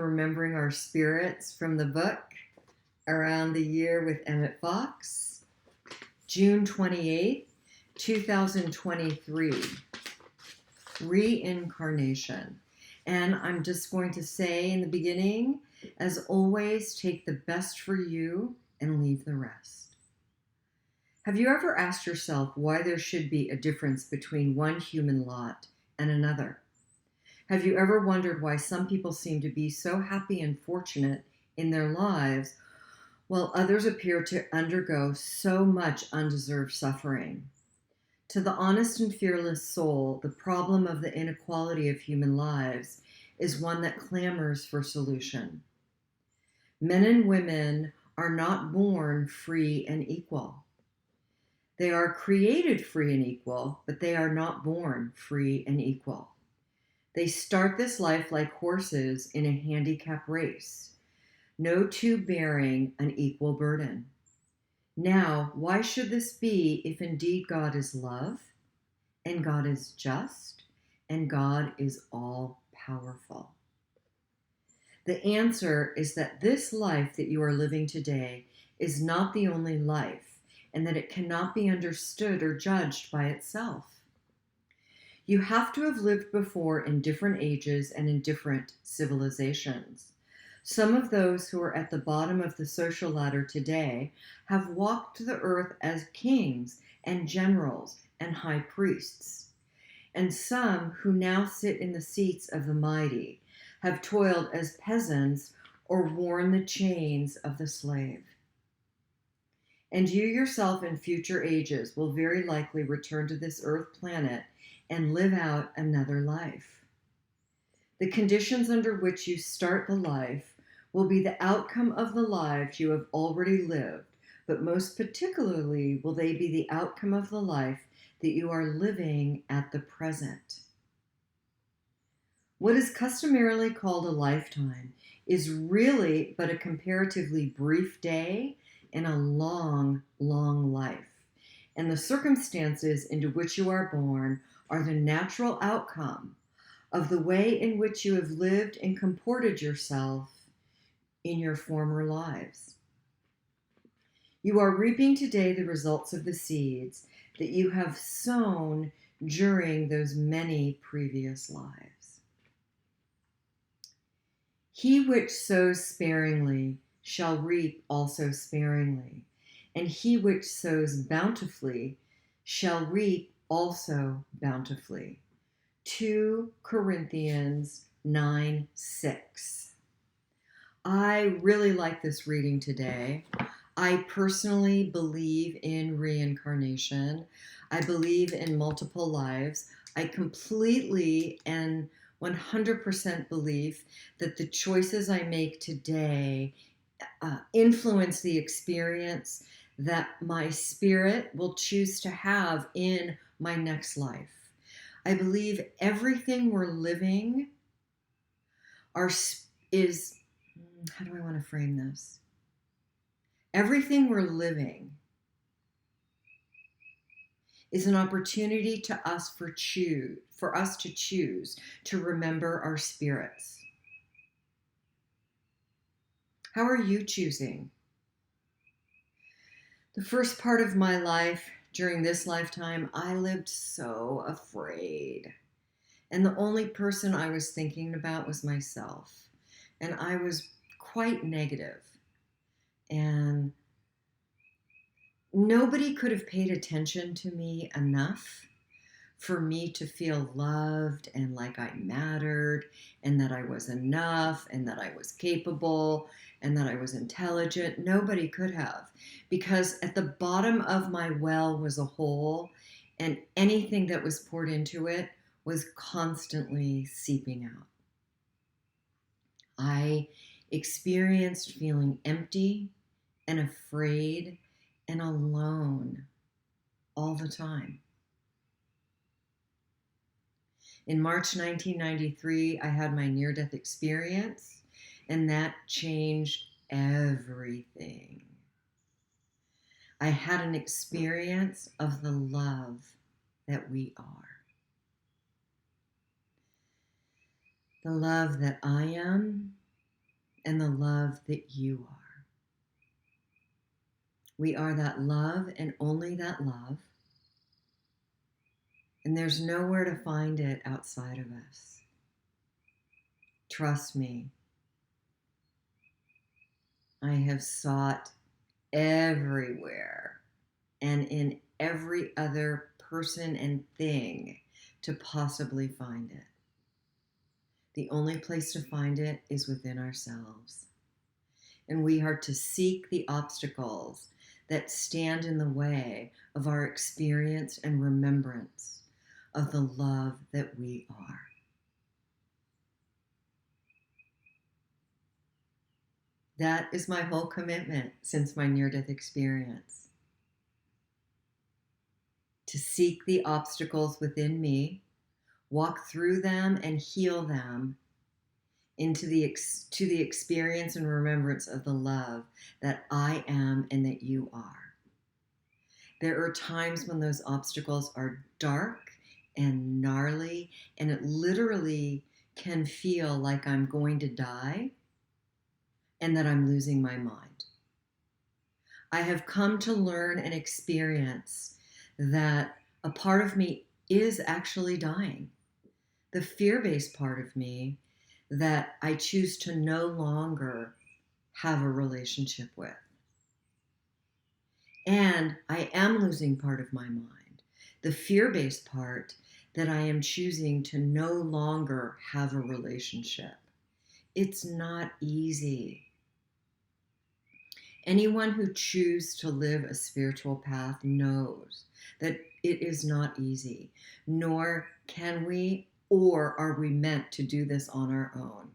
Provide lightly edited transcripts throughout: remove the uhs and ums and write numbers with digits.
Remembering Our Spirits from the book Around the Year with Emmett Fox, June 28th, 2023, Reincarnation. And I'm just going to say in the beginning, as always, take the best for you and leave the rest. Have you ever asked yourself why there should be a difference between one human lot and another? Have you ever wondered why some people seem to be so happy and fortunate in their lives, while others appear to undergo so much undeserved suffering? To the honest and fearless soul, the problem of the inequality of human lives is one that clamors for solution. Men and women are not born free and equal. They are created free and equal, but they are not born free and equal. They start this life like horses in a handicap race, no two bearing an equal burden. Now, why should this be if indeed God is love, and God is just, and God is all powerful? The answer is that this life that you are living today is not the only life, and that it cannot be understood or judged by itself. You have to have lived before in different ages and in different civilizations. Some of those who are at the bottom of the social ladder today have walked the earth as kings and generals and high priests. And some who now sit in the seats of the mighty have toiled as peasants or worn the chains of the slave. And you yourself in future ages will very likely return to this earth planet and live out another life. The conditions under which you start the life will be the outcome of the lives you have already lived, but most particularly will they be the outcome of the life that you are living at the present. What is customarily called a lifetime is really but a comparatively brief day in a long, long life. And the circumstances into which you are born are the natural outcome of the way in which you have lived and comported yourself in your former lives. You are reaping today the results of the seeds that you have sown during those many previous lives. He which sows sparingly shall reap also sparingly, and he which sows bountifully shall reap also bountifully. 2 Corinthians 9:6. I really like this reading today. I personally believe in reincarnation. I believe in multiple lives. I completely and 100% believe that the choices I make today influence the experience that my spirit will choose to have in my next life. I believe everything we're living is, how do I want to frame this? Everything we're living is an opportunity to us for us to choose to remember our spirits. How are you choosing? The first part of my life, during this lifetime, I lived so afraid. And the only person I was thinking about was myself. And I was quite negative. And nobody could have paid attention to me enough for me to feel loved and like I mattered and that I was enough and that I was capable and that I was intelligent. Nobody could have, because at the bottom of my well was a hole, and anything that was poured into it was constantly seeping out. I experienced feeling empty and afraid and alone all the time. In March 1993, I had my near-death experience, and that changed everything. I had an experience of the love that we are. The love that I am and the love that you are. We are that love and only that love. And there's nowhere to find it outside of us. Trust me. I have sought everywhere and in every other person and thing to possibly find it. The only place to find it is within ourselves. And we are to seek the obstacles that stand in the way of our experience and remembrance of the love that we are. That is my whole commitment since my near-death experience. To seek the obstacles within me, walk through them and heal them to the experience and remembrance of the love that I am and that you are. There are times when those obstacles are dark and gnarly, and it literally can feel like I'm going to die and that I'm losing my mind. I have come to learn and experience that a part of me is actually dying. The fear-based part of me that I choose to no longer have a relationship with. And I am losing part of my mind. The fear-based part that I am choosing to no longer have a relationship. It's not easy. Anyone who chooses to live a spiritual path knows that it is not easy, nor can we or are we meant to do this on our own.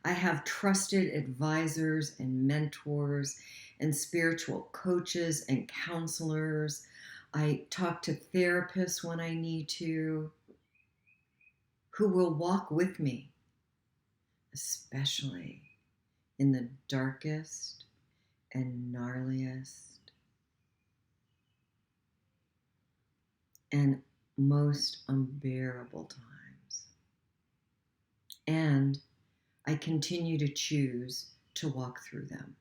I have trusted advisors and mentors and spiritual coaches and counselors. I talk to therapists when I need to, who will walk with me, especially in the darkest and gnarliest and most unbearable times. And I continue to choose to walk through them.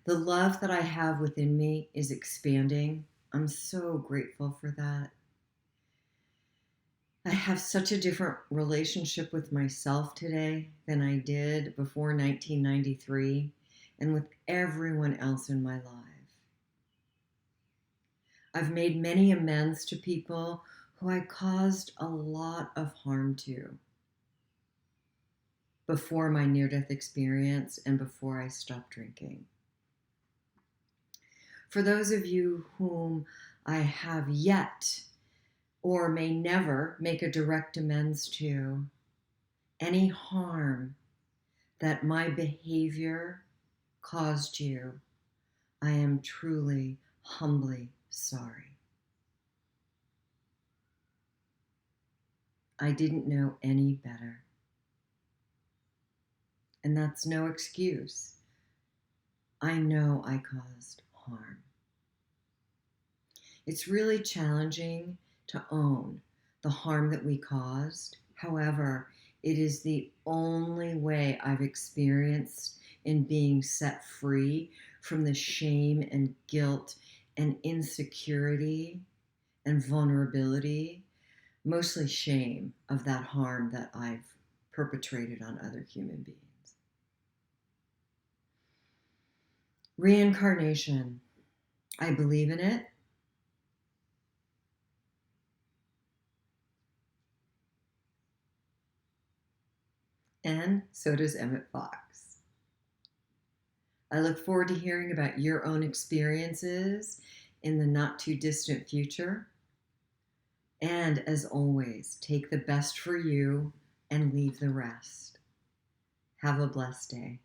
The love that I have within me is expanding. I'm so grateful for that. I have such a different relationship with myself today than I did before 1993 and with everyone else in my life. I've made many amends to people who I caused a lot of harm to before my near-death experience and before I stopped drinking. For those of you whom I have yet or may never make a direct amends to, any harm that my behavior caused you, I am truly, humbly sorry. I didn't know any better. And that's no excuse. I know I caused harm. It's really challenging to own the harm that we caused. However, it is the only way I've experienced in being set free from the shame and guilt and insecurity and vulnerability, mostly shame of that harm that I've perpetrated on other human beings. Reincarnation. I believe in it. And so does Emmett Fox. I look forward to hearing about your own experiences in the not too distant future. And as always, take the best for you and leave the rest. Have a blessed day.